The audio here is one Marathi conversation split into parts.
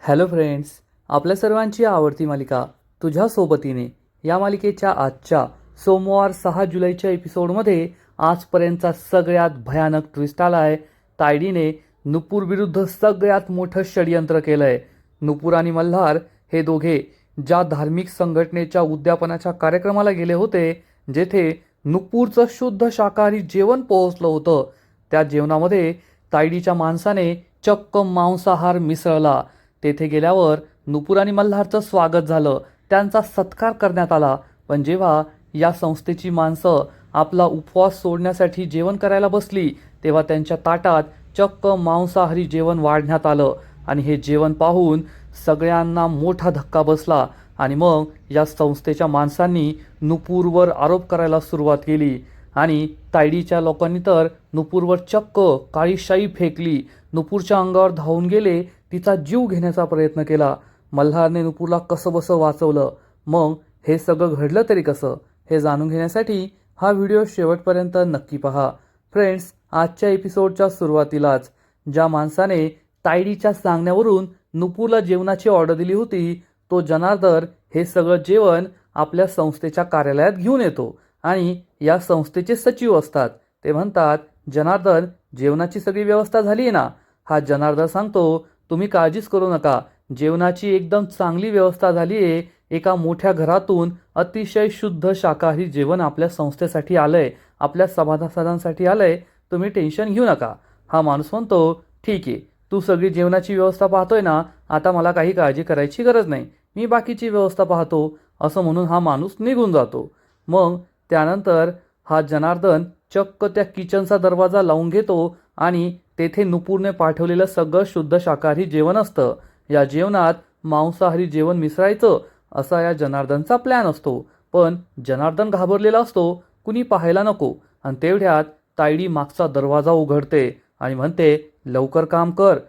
हॅलो फ्रेंड्स, आपल्या सर्वांची आवडती मालिका तुझ्या सोबतीने या मालिकेच्या आजच्या सोमवार 6 जुलैच्या एपिसोडमध्ये आजपर्यंतचा सगळ्यात भयानक ट्विस्ट आला आहे. तायडीने नुपूर विरुद्ध सगळ्यात मोठं षडयंत्र केलं आहे. नुपूर आणि मल्हार हे दोघे ज्या धार्मिक संघटनेच्या उद्यापनाच्या कार्यक्रमाला गेले होते, जेथे नुपूरचं शुद्ध शाकाहारी जेवण पोहोचलं होतं, त्या जेवणामध्ये तायडीच्या माणसाने चक्क मांसाहार मिसळला. तेथे गेल्यावर नुपूर आणि मल्हारचं स्वागत झालं, त्यांचा सत्कार करण्यात आला. पण जेव्हा या संस्थेची माणसं आपला उपवास सोडण्यासाठी जेवण करायला बसली, तेव्हा त्यांच्या ताटात चक्क मांसाहारी जेवण वाढण्यात आलं. आणि हे जेवण पाहून सगळ्यांना मोठा धक्का बसला. आणि मग या संस्थेच्या माणसांनी नुपूरवर आरोप करायला सुरुवात केली. आणि तायडीच्या लोकांनी तर नुपूरवर चक्क काळी शाई फेकली. नुपूरच्या अंगावर धावून गेले, तिचा जीव घेण्याचा प्रयत्न केला. मल्हारने नुपूरला कसंबसं वाचवलं. मग हे सगळं घडलं तरी कसं, हे जाणून घेण्यासाठी हा व्हिडिओ शेवटपर्यंत नक्की पहा. फ्रेंड्स, आजच्या एपिसोडच्या सुरुवातीलाच ज्या माणसाने तायडीच्या सांगण्यावरून नुपूरला जेवणाची ऑर्डर दिली होती, तो जनार्दन हे सगळं जेवण आपल्या संस्थेच्या कार्यालयात घेऊन येतो. आणि या संस्थेचे सचिव असतात. ते म्हणतात, जनार्दन, जेवणाची सगळी व्यवस्था झाली आहे ना? हा जनार्दन सांगतो, तुम्ही काळजीच करू नका, जेवणाची एकदम चांगली व्यवस्था झाली आहे. एका मोठ्या घरातून अतिशय शुद्ध शाकाहारी जेवण आपल्या संस्थेसाठी आलंय, आपल्या सभासदांसाठी आलंय, तुम्ही टेन्शन घेऊ नका. हा माणूस म्हणतो, ठीक आहे, तू सगळी जेवणाची व्यवस्था पाहतोय ना, आता मला काही काळजी करायची गरज नाही, मी बाकीची व्यवस्था पाहतो, असं म्हणून हा माणूस निघून जातो. मग त्यानंतर हा जनार्दन चक्क त्या किचनचा दरवाजा लावून घेतो आणि तेथे नुपूरने पाठवलेलं सगळं शुद्ध शाकाहारी जेवण असतं. या जेवणात मांसाहारी जेवण मिसळायचं असा या जनार्दनचा प्लॅन असतो. पण जनार्दन घाबरलेला असतो, कुणी पाहायला नको. आणि तेवढ्यात तायडी मागचा दरवाजा उघडते आणि म्हणते, लवकर काम कर.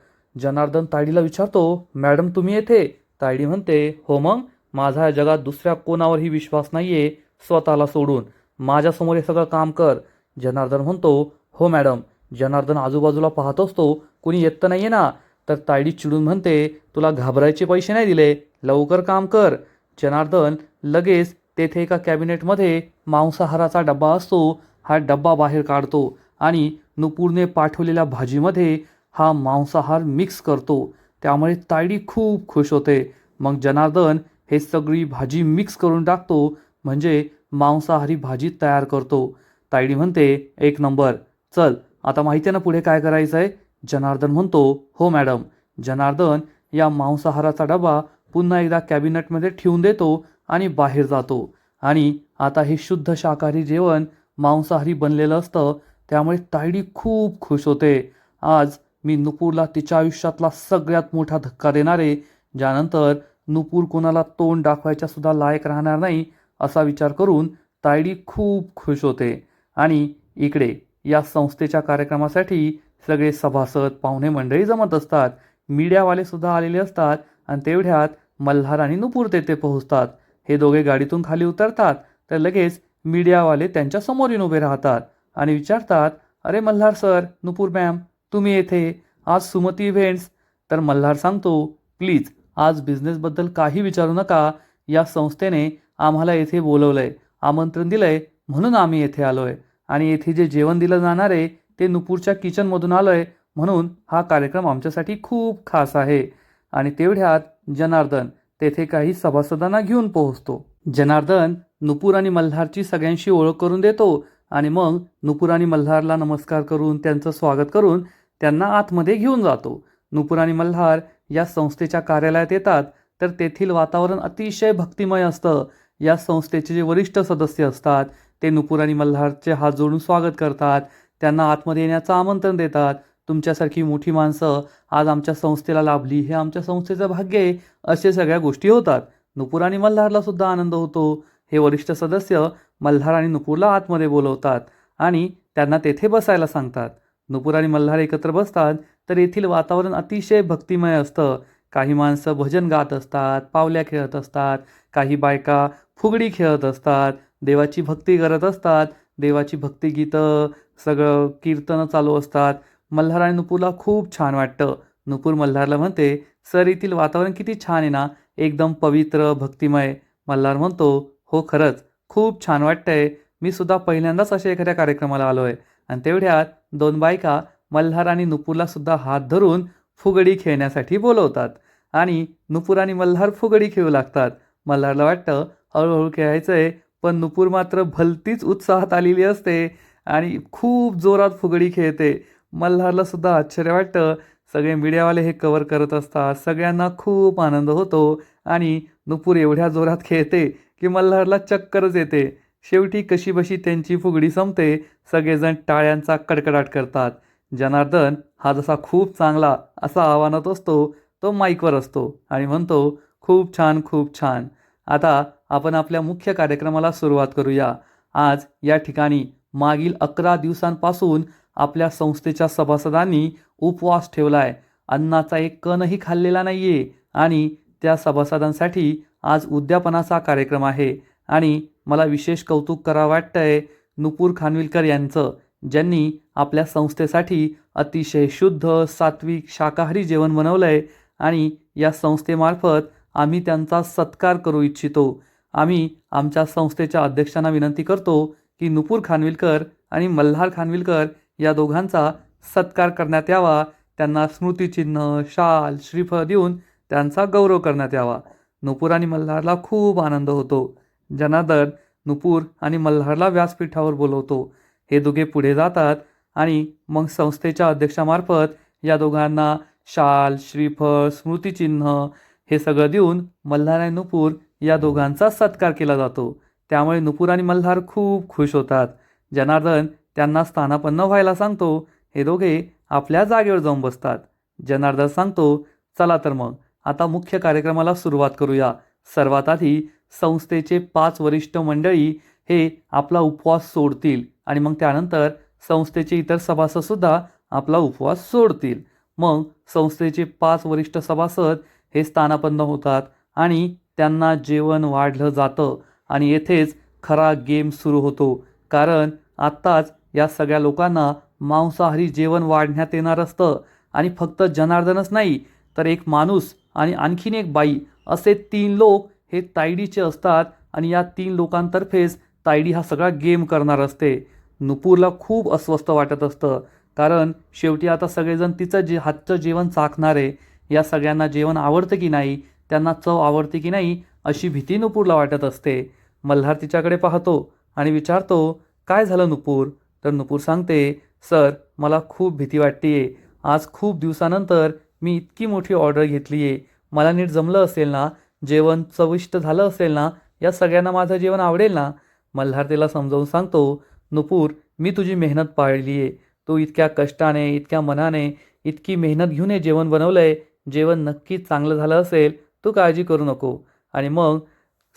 जनार्दन तायडीला विचारतो, मॅडम तुम्ही येथे? तायडी म्हणते, हो, मग माझा या जगात दुसऱ्या कोणावरही विश्वास नाहीये स्वतःला सोडून, माझ्यासमोर हे सगळं काम कर. जनार्दन म्हणतो, हो मॅडम. जनार्दन आजूबाजूला पाहत असतो, कुणी येत नाहीये ना? तर तायडी चिडून म्हणते, तुला घाबरायचे पैसे नाही दिले, लवकर काम कर. जनार्दन लगेच तेथे एका कॅबिनेटमध्ये मांसाहाराचा डब्बा असतो, हा डब्बा बाहेर काढतो आणि नुपूरने पाठवलेल्या भाजीमध्ये हा मांसाहार मिक्स करतो. त्यामुळे तायडी खूप खुश होते. मग जनार्दन हे सगळी भाजी मिक्स करून टाकतो, म्हणजे मांसाहारी भाजी तयार करतो. तायडी म्हणते, एक नंबर, चल आता माहिती आहे ना पुढे काय करायचं आहे? जनार्दन म्हणतो, हो मॅडम. जनार्दन या मांसाहाराचा डबा पुन्हा एकदा कॅबिनेटमध्ये ठेवून देतो आणि बाहेर जातो. आणि आता हे शुद्ध शाकाहारी जेवण मांसाहारी बनलेलं असतं, त्यामुळे तायडी खूप खुश होते. आज मी नुपूरला तिच्या आयुष्यातला सगळ्यात मोठा धक्का देणार आहे, ज्यानंतर नुपूर कोणाला तोंड दाखवायच्या सुद्धा लायक राहणार नाही, असा विचार करून तायडी खूप खुश होते. आणि इकडे या संस्थेच्या कार्यक्रमासाठी सगळे सभासद, पाहुणे मंडळी जमत असतात. मीडियावाले सुद्धा आलेले असतात. आणि तेवढ्यात मल्हार आणि नुपूर तेथे पोहोचतात. हे दोघे गाडीतून खाली उतरतात, तर लगेच मीडियावाले त्यांच्या समोर येऊन उभे राहतात आणि विचारतात, अरे मल्हार सर, नुपूर मॅम, तुम्ही येथे आज सुमती इव्हेंट्स? तर मल्हार सांगतो, प्लीज आज बिझनेसबद्दल काही विचारू नका, या संस्थेने आम्हाला येथे बोलवलंय, आमंत्रण दिलंय, म्हणून आम्ही येथे आलोय. आणि येथे जे जेवण दिलं जाणार आहे ते नुपूरच्या किचनमधून आलंय, म्हणून हा कार्यक्रम आमच्यासाठी खूप खास आहे. आणि तेवढ्यात जनार्दन तेथे काही सभासदांना घेऊन पोहोचतो. जनार्दन नुपूर आणि मल्हारची सगळ्यांशी ओळख करून देतो आणि मग नुपूर आणि मल्हारला नमस्कार करून त्यांचं स्वागत करून त्यांना आतमध्ये घेऊन जातो. नुपूर आणि मल्हार या संस्थेच्या कार्यालयात येतात, तर तेथील वातावरण अतिशय भक्तिमय असतं. या संस्थेचे जे वरिष्ठ सदस्य असतात ते नुपूर आणि मल्हारचे हात जोडून स्वागत करतात, त्यांना आतमध्ये येण्याचं आमंत्रण देतात. तुमच्यासारखी मोठी माणसं आज आमच्या संस्थेला लाभली, हे आमच्या संस्थेचं भाग्य आहे, असे सगळ्या गोष्टी होतात. नुपूर आणि मल्हारला सुद्धा आनंद होतो. हे वरिष्ठ सदस्य मल्हार आणि नुपूरला आतमध्ये बोलवतात आणि त्यांना तेथे बसायला सांगतात. नुपूर आणि मल्हार एकत्र बसतात, तर येथील वातावरण अतिशय भक्तिमय असतं. काही माणसं भजन गात असतात, पावल्या खेळत असतात, काही बायका फुगडी खेळत असतात, देवाची भक्ती करत असतात. देवाची भक्तिगीतं, सगळं कीर्तनं चालू असतात. मल्हार आणि नुपूरला खूप छान वाटतं. नुपूर मल्हारला म्हणते, सर येथील वातावरण किती छान आहे ना, एकदम पवित्र भक्तिमय. मल्हार म्हणतो, हो खरंच खूप छान वाटतंय. मी सुद्धा पहिल्यांदाच अशा एखाद्या कार्यक्रमाला आलो आहे. आणि तेवढ्यात दोन बायका मल्हार आणि नुपूरला सुद्धा हात धरून फुगडी खेळण्यासाठी बोलवतात आणि नुपूर आणि मल्हार फुगडी खेळू लागतात. मल्हारला वाटतं हळूहळू खेळायचंय, पण नुपूर मात्र भलतीच उत्साहात आलेली असते आणि खूप जोरात फुगडी खेळते. मल्हारला सुद्धा आश्चर्य वाटतं. सगळे मीडियावाले हे कव्हर करत असतात. सगळ्यांना खूप आनंद होतो आणि नुपूर एवढ्या जोरात खेळते की मल्हारला चक्करच येते. शेवटी कशीबशी त्यांची फुगडी संपते. सगळेजण टाळ्यांचा कडकडाट करतात. जनार्दन हा जसा खूप चांगला असा आवानात असतो, तो माईकवर असतो आणि म्हणतो, खूप छान, खूप छान. आता आपण आपल्या मुख्य कार्यक्रमाला सुरुवात करूया. आज या ठिकाणी मागील 11 दिवसांपासून आपल्या संस्थेच्या सभासदांनी उपवास ठेवलाय. अन्नाचा एक कणही खाल्लेला नाहीये आणि त्या सभासदांसाठी आज उद्यापनाचा कार्यक्रम आहे. आणि मला विशेष कौतुक करावं वाटतंय नुपूर खानविलकर यांचं, ज्यांनी आपल्या संस्थेसाठी अतिशय शुद्ध, सात्विक, शाकाहारी जेवण बनवलंय आणि या संस्थेमार्फत आम्ही त्यांचा सत्कार करू इच्छितो. आम्ही आमच्या संस्थेच्या अध्यक्षांना विनंती करतो की नुपूर खानविलकर आणि मल्हार खानविलकर या दोघांचा सत्कार करण्यात यावा. त्यांना स्मृतिचिन्ह, शाल, श्रीफळ देऊन त्यांचा गौरव करण्यात यावा. नुपूर आणि मल्हारला खूप आनंद होतो. जनार्दन नुपूर आणि मल्हारला व्यासपीठावर बोलवतो. हे दोघे पुढे जातात आणि मग संस्थेच्या अध्यक्षामार्फत या दोघांना शाल, श्रीफळ, स्मृतिचिन्ह हे सगळं देऊन मल्हार आणि नुपूर या दोघांचा सत्कार केला जातो. त्यामुळे नुपूर आणि मल्हार खूप खुश होतात. जनार्दन त्यांना स्थानापन्न व्हायला सांगतो. हे दोघे आपल्या जागेवर जाऊन बसतात. जनार्दन सांगतो, चला तर मग आता मुख्य कार्यक्रमाला सुरुवात करूया. सर्वात आधी संस्थेचे 5 वरिष्ठ मंडळी हे आपला उपवास सोडतील आणि मग त्यानंतर संस्थेचे इतर सभासदसुद्धा आपला उपवास सोडतील. मग संस्थेचे 5 वरिष्ठ सभासद हे स्थानापन्न होतात आणि त्यांना जेवण वाढलं जातं आणि येथेच खरा गेम सुरू होतो. कारण आत्ताच या सगळ्या लोकांना मांसाहारी जेवण वाढण्यात येणार असतं आणि फक्त जनार्दनच नाही तर एक माणूस आणि आणखीन एक बाई असे 3 लोक हे तायडीचे असतात आणि या 3 लोकांतर्फेच तायडी हा सगळा गेम करणार असते. नुपूरला खूप अस्वस्थ वाटत असतं, कारण शेवटी आता सगळेजण तिचं हातचं जेवण चाखणार आहे. या सगळ्यांना जेवण आवडतं की नाही, त्यांना चव आवडते की नाही अशी भीती नुपूरला वाटत असते. मल्हार तिच्याकडे पाहतो आणि विचारतो, काय झालं नुपूर? तर नुपूर सांगते, सर मला खूप भीती वाटतेय. आज खूप दिवसानंतर मी इतकी मोठी ऑर्डर घेतली आहे. मला नीट जमलं असेल ना? जेवण चविष्ट झालं असेल ना? या सगळ्यांना माझं जेवण आवडेल ना? मल्हार तिला समजावून सांगतो, नुपूर मी तुझी मेहनत पाळली आहे. तू इतक्या कष्टाने, इतक्या मनाने, इतकी मेहनत घेऊन हे जेवण बनवलंय. जेवण नक्कीच चांगलं झालं असेल, तू काळजी करू नको. आणि मग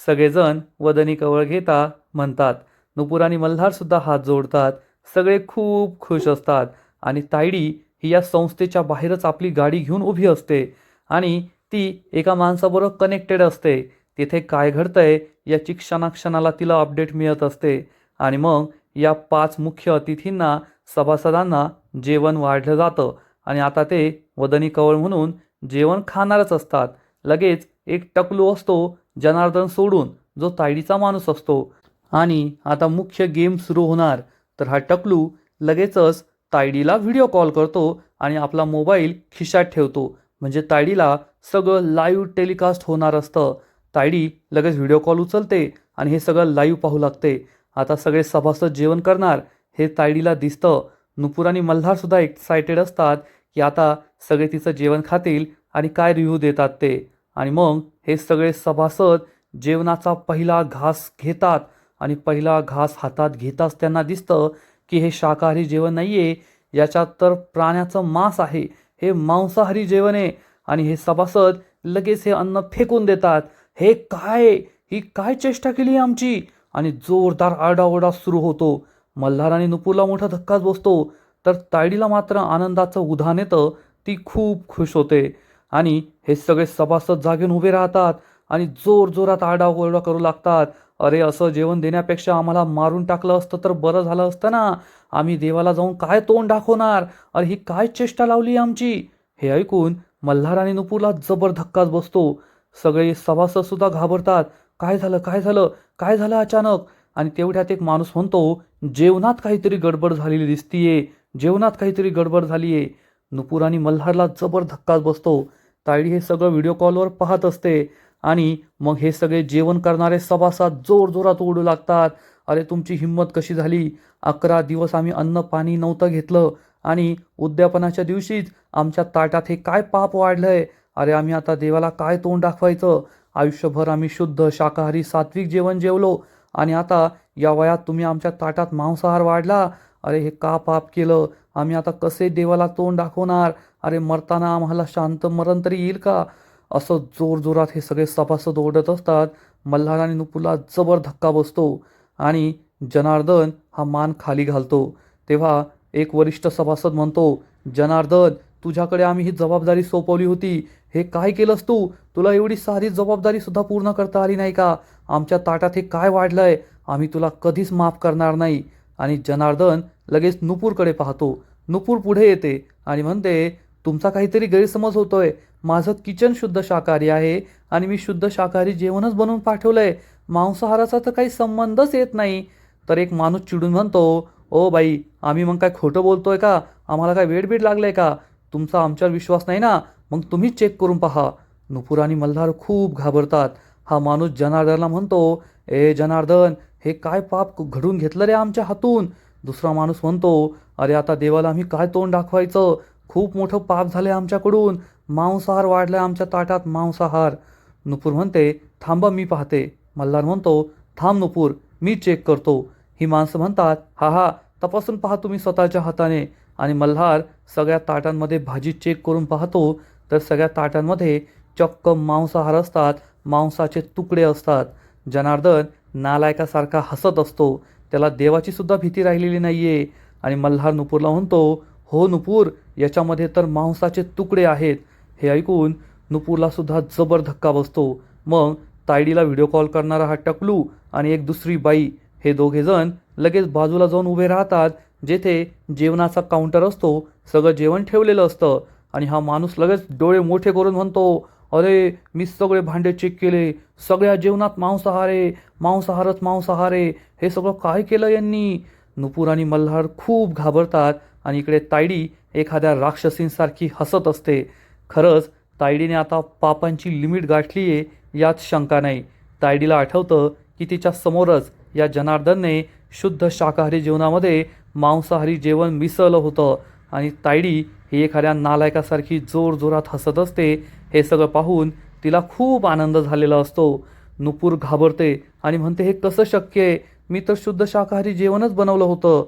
सगळेजण वदनी कवळ घेता म्हणतात. नुपूर आणि मल्हारसुद्धा हात जोडतात. सगळे खूप खुश असतात आणि तायडी ही या संस्थेच्या बाहेरच आपली गाडी घेऊन उभी असते आणि ती एका माणसाबरोबर कनेक्टेड असते. तिथे काय घडतंय याची क्षणाक्षणाला तिला अपडेट मिळत असते. आणि मग या 5 मुख्य अतिथींना, सभासदांना जेवण वाढलं जातं आणि आता ते वदनी कवळ म्हणून जेवण खाणारच असतात. लगेच एक टकलू असतो जनार्दन सोडून, जो तायडीचा माणूस असतो. आणि आता मुख्य गेम सुरू होणार. तर हा टकलू लगेचच तायडीला व्हिडिओ कॉल करतो आणि आपला मोबाईल खिशात ठेवतो. म्हणजे तायडीला सगळं लाईव्ह टेलिकास्ट होणार असतं. तायडी लगेच व्हिडिओ कॉल उचलते आणि हे सगळं लाईव्ह पाहू लागते. आता सगळे सभासद जेवण करणार हे तायडीला दिसतं. नुपूर आणि मल्हारसुद्धा एक्सायटेड असतात की आता सगळे तिचं जेवण खातील आणि काय रिव्ह्यू देतात ते. आणि मग हे सगळे सभासद जेवणाचा पहिला घास घेतात आणि पहिला घास हातात घेताच त्यांना दिसतं की हे शाकाहारी जेवण नाही आहे, याच्यात तर प्राण्याचं मांस आहे, हे मांसाहारी जेवण आहे. आणि हे सभासद लगेच हे अन्न फेकून देतात. हे काय, ही काय चेष्टा केली आमची? आणि जोरदार आरडाओरडा सुरू होतो. मल्हार आणि नुपूरला मोठा धक्काच बसतो. तर तायडीला मात्र आनंदाचं उधाण येतं. ती खूप खुश होते आणि हे सगळे सभासद जागेून उभे राहतात आणि जोरजोरात आरडाओरडा करू लागतात. अरे असं जेवण देण्यापेक्षा आम्हाला मारून टाकलं असतं तर बरं झालं असतं ना. आम्ही देवाला जाऊन काय तोंड दाखवणार? अरे ही काय चेष्टा लावली आमची? हे ऐकून मल्हार आणि नुपूरला जबर धक्काच बसतो. सगळे सभासद सुद्धा घाबरतात. काय झालं, काय झालं, काय झालं अचानक? आणि तेवढ्यात एक माणूस म्हणतो, जेवणात काहीतरी गडबड झालेली दिसतीये, जेवणात काहीतरी गडबड झालीये. नुपूर आणि मल्हारला जबर धक्काच बसतो. तायडी हे सगळं व्हिडिओ कॉलवर पाहत असते आणि मग हे सगळे जेवण करणारे सभासद जोरजोरात ओरडू लागतात. अरे तुमची हिंमत कशी झाली? 11 दिवस आम्ही अन्न पाणी नव्हतं घेतलं आणि उद्यापनाच्या दिवशीच आमच्या ताटात हे काय पाप वाढलंय? अरे आम्ही आता देवाला काय तोंड दाखवायचं? आयुष्यभर आम्ही शुद्ध शाकाहारी सात्विक जेवण जेवलो आणि आता या वयात तुम्ही आमच्या ताटात मांसाहार वाढला. अरे हे का पाप केलं? आम्ही आता कसे देवाला तोंड दाखवणार? अरे मरताना आम्हाला शांत मरण तरी येईल का? असं जोरजोरात हे सगळे सभासद ओरडत असतात. मल्हार आणि नुपूरला जबर धक्का बसतो आणि जनार्दन हा मान खाली घालतो. तेव्हा एक वरिष्ठ सभासद म्हणतो, जनार्दन तुझ्याकडे आम्ही ही जबाबदारी सोपवली होती. हे काय केलंस तू? तुला एवढी सारी जबाबदारी सुद्धा पूर्ण करता आली नाही का? आमच्या ताटात हे काय वाढलंय? आम्ही तुला कधीच माफ करणार नाही. आणि जनार्दन लगेच नुपूरकडे पाहतो. नुपूर पुढे येते आणि म्हणते, तुमचा काहीतरी गैरसमज होतोय. माझं किचन शुद्ध शाकाहारी आहे आणि मी शुद्ध शाकाहारी जेवणच बनवून पाठवलंय. मांसाहाराचा तर काही संबंधच येत नाही. तर एक माणूस चिडून म्हणतो, ओ बाई, आम्ही मग काय खोटं बोलतोय का? आम्हाला काय वेडबीड लागलंय का? तुमचा आमच्यावर विश्वास नाही ना? मग तुम्हीच चेक करून पहा. नुपूर आणि मल्हार खूप घाबरतात. हा माणूस जनार्दनला म्हणतो, ए जनार्दन, हे काय पाप घडून घेतलं रे आमच्या हातून? दुसरा माणूस म्हणतो, अरे आता देवाला आम्ही काय तोंड दाखवायचं? खूप मोठं पाप झालंय आमच्याकडून. मांसाहार वाढलाय आमच्या ताटात, मांसाहार. नुपूर म्हणते, थांबा मी पाहते. मल्हार म्हणतो, थांब नुपूर, मी चेक करतो. ही माणसं म्हणतात, हा हा, तपासून पहा तुम्ही स्वतःच्या हाताने. आणि मल्हार सगळ्या ताटांमध्ये भाजी चेक करून पाहतो तर सगळ्या ताटांमध्ये चक्क मांसाहार असतात, मांसाचे तुकडे असतात. जनार्दन नालायकासारखा हसत असतो. त्याला देवाची सुद्धा भीती राहिलेली नाहीये. आणि मल्हार नुपूरला म्हणतो, हो नुपूर, याच्यामध्ये तर मांसाचे तुकडे आहेत. हे ऐकून नुपूरला सुद्धा जबर धक्का बसतो. मग तायडीला व्हिडिओ कॉल करणारा हा टकलू आणि एक दुसरी बाई, हे दोघेजण लगेच बाजूला जाऊन उभे राहतात, जेथे जेवणाचा काउंटर असतो. सगळं जेवण ठेवलेलं असतं. आणि हा माणूस लगेच डोळे मोठे करून म्हणतो, अरे मी सगळे भांडे चेक केले, सगळ्या जेवणात मांसाहार आहे, मांसाहारच मांसाहार आहे. हे सगळं काय केलं यांनी? नुपूर आणि मल्हार खूप घाबरतात आणि इकडे तायडी एखाद्या राक्षसींसारखी हसत असते. खरंच तायडीने आता पापांची लिमिट गाठली आहे यात शंका नाही. तायडीला आठवतं की तिच्या समोरच या जनार्दनने शुद्ध शाकाहारी जेवणामध्ये मांसाहारी जेवण मिसळलं होतं आणि तायडी ही एखाद्या नालायकासारखी जोरजोरात हसत असते. हे सगळं पाहून तिला खूप आनंद झालेला असतो. नुपूर घाबरते आणि म्हणते, हे कसं शक्य आहे? मी तर शुद्ध शाकाहारी जेवणच बनवलं होतं.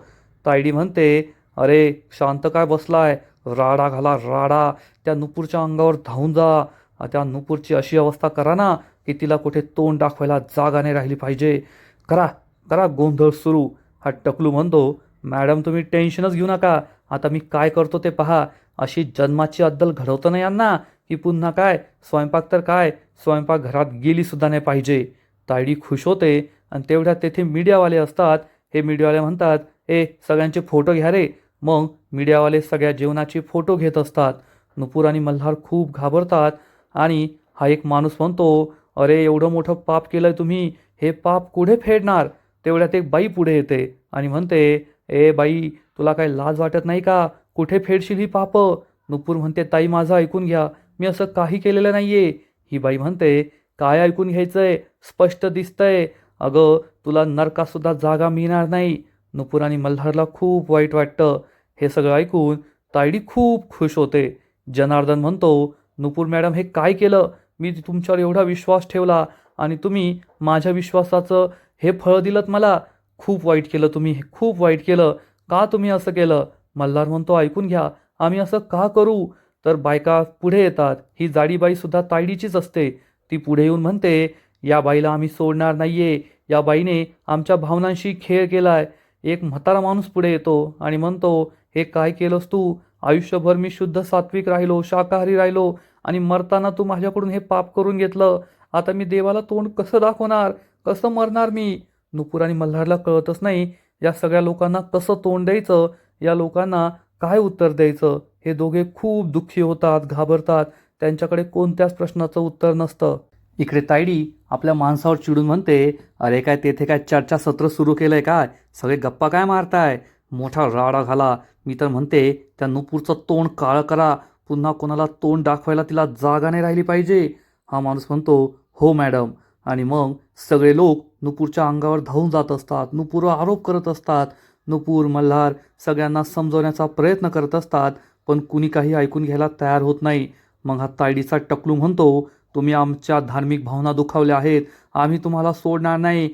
तायडी म्हणते, अरे शांत काय बसलाय? राडा घाला राडा. त्या नुपूरच्या अंगावर धावून जा. त्या नुपूरची अशी अवस्था करा ना की तिला कुठे तोंड दाखवायला जागा नाही राहिली पाहिजे. करा करा गोंधळ सुरू. हा टकलू म्हणतो, मॅडम तुम्ही टेन्शनच घेऊ नका. आता मी काय करतो ते पहा. अशी जन्माची अद्दल घडवतं ना यांना की पुन्हा काय स्वयंपाक तर काय स्वयंपाक घरात गेली सुद्धा नाही पाहिजे. तायडी खुश होते आणि तेवढ्यात तेथे मीडियावाले असतात. हे मीडियावाले म्हणतात, ए सगळ्यांचे फोटो घ्या रे. मग मीडियावाले सगळ्या जेवणाचे फोटो घेत असतात. नुपूर आणि मल्हार खूप घाबरतात आणि हा एक माणूस म्हणतो, अरे एवढं मोठं पाप केलंय तुम्ही, हे पाप कुठे फेडणार? तेवढ्यात एक बाई पुढे येते आणि म्हणते, ए बाई, तुला काही लाज वाटत नाही का? कुठे फेडशील ही पापं? नुपूर म्हणते, ताई माझं ऐकून घ्या, मी असं काही केलेलं नाहीये. ही बाई म्हणते, काय ऐकून घ्यायचंय? स्पष्ट दिसतंय. अगं तुला नरकात सुद्धा जागा मिळणार नाही. नुपूर आणि मल्हारला खूप वाईट वाटतं. हे सगळं ऐकून तायडी खूप खुश होते. जनार्दन म्हणतो, नुपूर मॅडम हे काय केलं? मी तुमच्यावर एवढा विश्वास ठेवला आणि तुम्ही माझ्या विश्वासाचं हे फळ दिलंत मला. खूप वाईट केलं तुम्ही, खूप वाईट केलं. का तुम्ही असं केलं? मल्हार म्हणतो, ऐकून घ्या, आम्ही असं का करू? तर बायका पुढे येतात. ही जाडी बाई सुद्धा तायडीचीच असते. ती पुढे येऊन म्हणते, या बाईला आम्ही सोडणार नाहीये. या बाईने आमच्या भावनांशी खेळ केलाय. एक म्हातारा माणूस पुढे येतो आणि म्हणतो, हे काय केलंस तू? आयुष्यभर मी शुद्ध सात्विक राहिलो, शाकाहारी राहिलो आणि मरताना तू माझ्याकडून हे पाप करून घेतलं. आता मी देवाला तोंड कसं दाखवणार? कसं मरणार मी? नुपूर आणि मल्हारला कळतच नाही या सगळ्या लोकांना कसं तोंड द्यायचं, या लोकांना काय उत्तर द्यायचं. हे दोघे खूप दुःखी होतात, घाबरतात. त्यांच्याकडे कोणत्याच प्रश्नाचं उत्तर नसतं. इकडे तायडी आपल्या माणसावर चिडून म्हणते, अरे काय तेथे काय चर्चासत्र सुरू केलंय काय? सगळे गप्पा काय मारताय? मोठा राडा घाला. मी तर म्हणते त्या नुपूरचं तोंड काळं करा. पुन्हा कोणाला तोंड दाखवायला तिला जागा नाही राहिली पाहिजे. हा माणूस म्हणतो, हो मॅडम. आणि मग सगळे लोक नुपूरच्या अंगावर धावून जात असतात, नुपूरवर आरोप करत असतात. नुपूर, मल्हार सगळ्यांना समजवण्याचा प्रयत्न करत असतात, पण कुणी काही ऐकून घ्यायला तयार होत नाही. मग हा तायडीचा टकलू म्हणतो, तुम्ही आमच्या धार्मिक भावना दुखावल्या आहेत, आम्ही तुम्हाला सोडणार नाही.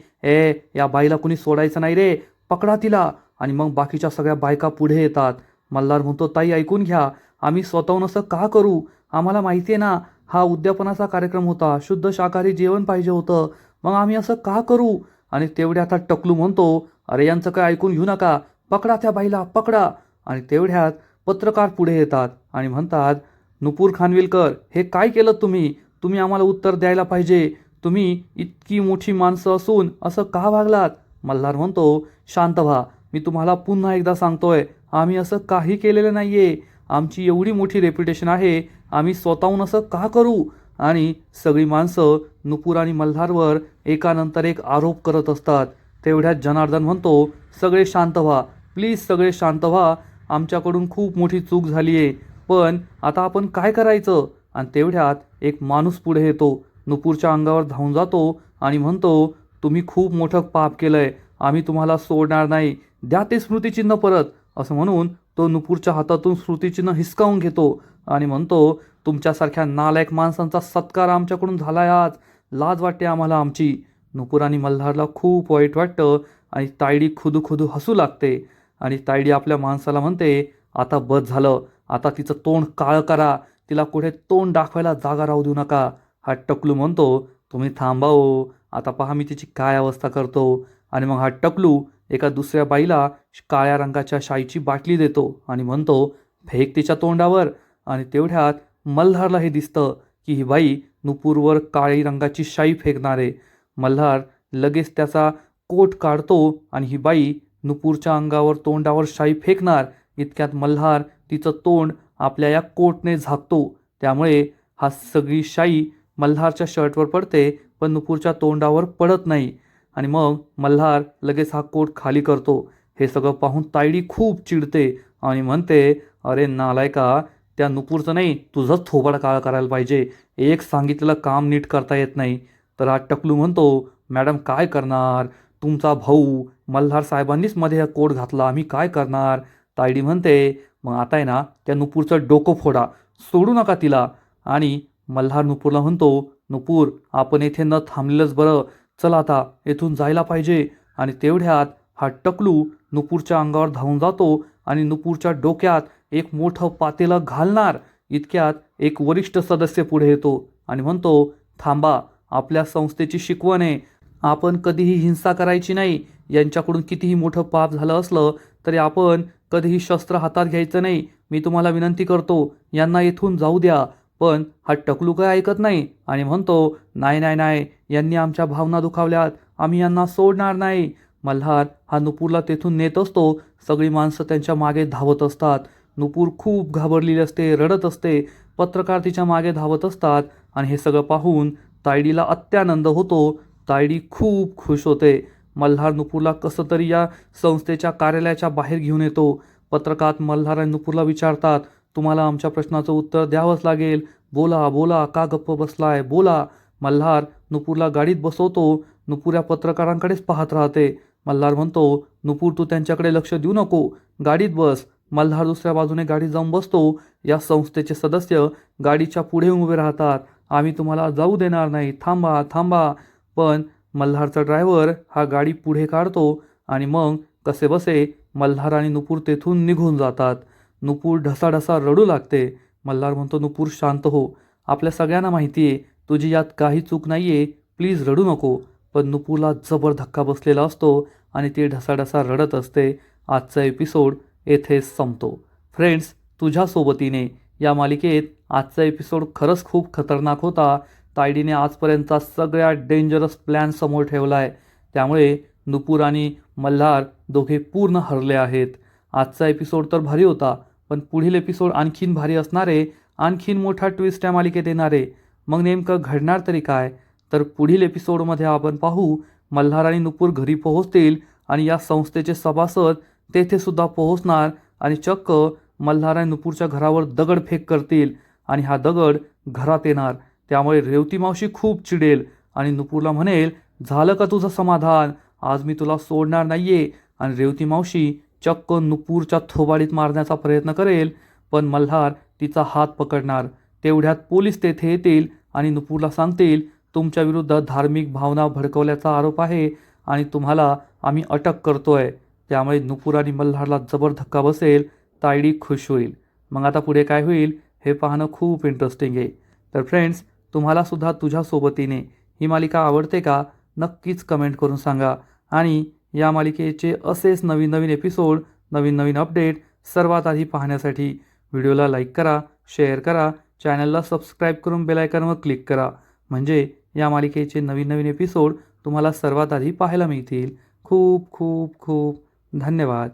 या बाईला कुणी सोडायचं नाही रे, पकडा तिला. आणि मग बाकीच्या सगळ्या बायका पुढे येतात. मल्हार म्हणतो, ताई ऐकून घ्या, आम्ही स्वतःहून असं का करू? आम्हाला माहिती आहे ना, हा उद्यापनाचा कार्यक्रम होता, शुद्ध शाकाहारी जेवण पाहिजे होतं, मग आम्ही असं का करू? आणि तेवढ्यात हा टकलू म्हणतो, अरे यांचं काय ऐकून घेऊ नका, पकडा त्या बाईला, पकडा. आणि तेवढ्यात पत्रकार पुढे येतात आणि म्हणतात, नुपूर खानविलकर, हे काय केलं तुम्ही? तुम्ही आम्हाला उत्तर द्यायला पाहिजे. तुम्ही इतकी मोठी माणसं असून असं का वागलात? मल्हार म्हणतो, शांत व्हा, मी तुम्हाला पुन्हा एकदा सांगतोय, आम्ही असं काही केलेलं नाहीये. आमची एवढी मोठी रेप्युटेशन आहे, आम्ही स्वतःहून असं का करू? आणि सगळी माणसं नुपूर आणि मल्हारवर एकानंतर एक आरोप करत असतात. तेवढ्यात जनार्दन म्हणतो, सगळे शांत व्हा, प्लीज सगळे शांत व्हा, आमच्याकडून खूप मोठी चूक झाली आहे, पण आता आपण काय करायचं? आणि तेवढ्यात एक माणूस पुढे येतो, नुपूरच्या अंगावर धावून जातो आणि म्हणतो, तुम्ही खूप मोठं पाप केलंय, आम्ही तुम्हाला सोडणार नाही, द्या ते स्मृतिचिन्ह परत. असं म्हणून तो नुपूरच्या हातातून स्मृतिचिन्ह हिसकावून घेतो आणि म्हणतो, तुमच्यासारख्या नालायक माणसांचा सत्कार आमच्याकडून झालाय आज, लाज वाटते आम्हाला आमची. नुपूर आणि मल्हारला खूप वाईट वाटतं आणि तायडी खुदू हसू लागते. आणि तायडी आपल्या माणसाला म्हणते, आता बस झालं, आता तिचं तोंड काळं करा, तिला कुठे तोंड दाखवायला जागा राहू देऊ नका. हा टकलू म्हणतो, तुम्ही थांबा हो, आता पहा मी तिची काय अवस्था करतो. आणि मग हा टकलू एका दुसऱ्या बाईला काळ्या रंगाच्या शाईची बाटली देतो आणि म्हणतो, फेक तिच्या तोंडावर. आणि तेवढ्यात मल्हारला हे दिसतं की ही बाई नुपूरवर काळी रंगाची शाई फेकणार आहे. मल्हार लगेच त्याचा कोट काढतो आणि ही बाई नुपूरच्या अंगावर तोंडावर शाई फेकणार. इतक्यात मल्हार तिचं तोंड आपल्या या कोटने झाकतो, त्यामुळे हा सगळी शाई मल्हारच्या शर्टवर पडते, पण नुपूरच्या तोंडावर पडत नाही. आणि मग मल्हार लगेच हा कोट खाली करतो. हे सगळं पाहून तायडी खूप चिडते आणि म्हणते, अरे नालायका, त्या नुपूरचं नाही, तुझंच थोबाड काळा करायला पाहिजे, एक सांगितलेलं काम नीट करता येत नाही. तर हा टकलू म्हणतो, मॅडम काय करणार, तुमचा भाऊ मल्हार साहेबांनीच मध्ये हा कोट घातला, आम्ही काय करणार? तायडी म्हणते, मग आता आहे ना, त्या नुपूरचं डोकं फोडा, सोडू नका तिला. आणि मल्हार नुपूरला म्हणतो, नुपूर आपण येथे न थांबलेलंच बरं, चला आता येथून जायला पाहिजे. आणि तेवढ्यात हा टकलू नुपूरच्या अंगावर धावून जातो आणि नुपूरच्या डोक्यात एक मोठं पातेलं घालणार. इतक्यात एक वरिष्ठ सदस्य पुढे येतो आणि म्हणतो, थांबा, आपल्या संस्थेची शिकवण आहे, आपण कधीही हिंसा करायची नाही. यांच्याकडून कितीही मोठं पाप झालं असलं तरी आपण कधीही शस्त्र हातात घ्यायचं नाही. मी तुम्हाला विनंती करतो, यांना इथून जाऊ द्या. पण हा टकलू काय ऐकत नाही आणि म्हणतो, नाही नाही नाही, यांनी आमच्या भावना दुखावल्यात, आम्ही यांना सोडणार नाही. मल्हार हा नुपूरला तेथून नेत असतो. सगळी माणसं त्यांच्या मागे धावत असतात. नुपूर खूप घाबरलेली असते, रडत असते. पत्रकार तिच्या मागे धावत असतात आणि हे सगळं पाहून तायडीला अत्यानंद होतो. तायडी खूप खुश होते. मल्हार नुपूरला कसं तरी या संस्थेच्या कार्यालयाच्या बाहेर घेऊन येतो. पत्रकार मल्हार आणि नुपूरला विचारतात, तुम्हाला आमच्या प्रश्नाचं उत्तर द्यावंच लागेल, बोला बोला, का गप्प बसलाय, बोला. मल्हार नुपूरला गाडीत बसवतो. नुपूर या पत्रकारांकडेच पाहत राहते. मल्हार म्हणतो, नुपूर तू त्यांच्याकडे लक्ष देऊ नको, गाडीत बस. मल्हार दुसऱ्या बाजूने गाडीत जाऊन बसतो. या संस्थेचे सदस्य गाडीच्या पुढे उभे राहतात, आम्ही तुम्हाला जाऊ देणार नाही, थांबा थांबा. पण मल्हारचा ड्रायव्हर हा गाडी पुढे काढतो आणि मग कसे बसे मल्हार आणि नुपूर तेथून निघून जातात. नुपूर ढसाढसा रडू लागते. मल्हार म्हणतो, नुपूर शांत हो, आपल्या सगळ्यांना माहिती आहे तुझी यात काही चूक नाही आहे, प्लीज रडू नको. पण नुपूरला जबर धक्का बसलेला असतो आणि ती ढसाढसा रडत असते. आजचा एपिसोड येथेच संपतो. फ्रेंड्स, तुझ्या सोबतीने या मालिकेत आजचा एपिसोड खरंच खूप खतरनाक होता. तायडीने आजपर्यंतचा सगळ्यात डेंजरस प्लॅन समोर ठेवला आहे, त्यामुळे नुपूर आणि मल्हार दोघे पूर्ण हरले आहेत. आजचा एपिसोड तर भारी होता, पण पुढील एपिसोड आणखीन भारी असणार आहे. आणखीन मोठा ट्विस्ट या मालिकेत येणार आहे. मग नेमकं घडणार तरी काय? तर पुढील एपिसोडमध्ये आपण पाहू मल्हार आणि नुपूर घरी पोहोचतील आणि या संस्थेचे सभासद तेथे सुद्धा पोहोचणार आणि चक्क मल्हार आणि नुपूरच्या घरावर दगडफेक करतील आणि हा दगड घरात येणार. त्यामुळे रेवती मावशी खूप चिडेल आणि नुपूरला म्हणेल, झालं का तुझं समाधान? आज मी तुला सोडणार नाहीये. आणि रेवती मावशी चक्क नुपूरच्या थोबाडीत मारण्याचा प्रयत्न करेल, पण मल्हार तिचा हात पकडणार. तेवढ्यात पोलीस तेथे येतील आणि नुपूरला सांगतील, तुमच्या विरुद्ध धार्मिक भावना भडकवल्याचा आरोप आहे आणि तुम्हाला आम्ही अटक करतोय. त्यामुळे नुपूर आणि मल्हारला जबर धक्का बसेल. तायडी खुश होईल. मग आता पुढे काय होईल हे पाहणं खूप इंटरेस्टिंग आहे. तर फ्रेंड्स, तुम्हाला सुद्धा तुझ्या सोबतीने ही मालिका आवडते का? नक्कीच कमेंट करून सांगा. आणि या मालिकेचे असेच नवीन नवीन एपिसोड, नवीन नवीन अपडेट सर्वात आधी पाहण्यासाठी व्हिडिओला लाईक करा, शेअर करा, चॅनलला सबस्क्राईब करून बेल आयकॉनवर क्लिक करा. म्हणजे या मालिकेचे नवीन नवीन एपिसोड तुम्हाला सर्वात आधी पाहायला मिळतील. खूप खूप खूप धन्यवाद.